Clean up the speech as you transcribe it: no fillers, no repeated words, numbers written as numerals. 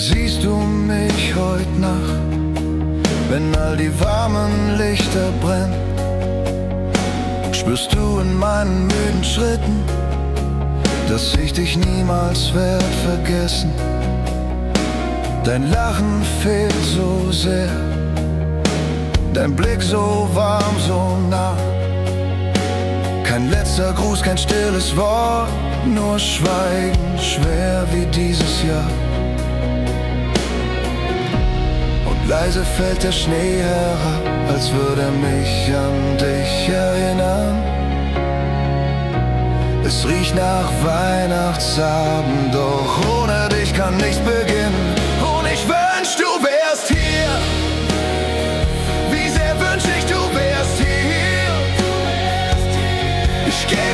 Siehst du mich heut Nacht, wenn all die warmen Lichter brennen? Spürst du in meinen müden Schritten, dass ich dich niemals werd vergessen? Dein Lachen fehlt so sehr, dein Blick so warm, so nah. Kein letzter Gruß, kein stilles Wort, nur Schweigen, schwer wie dieses Jahr. Und leise fällt der Schnee herab, als würde er mich an dich erinnern. Es riecht nach Weihnachtsabend, doch ohne dich kann nichts beginnen. Und ich wünsch, du wärst hier. Wie sehr wünsch ich, du wärst hier. Ich geh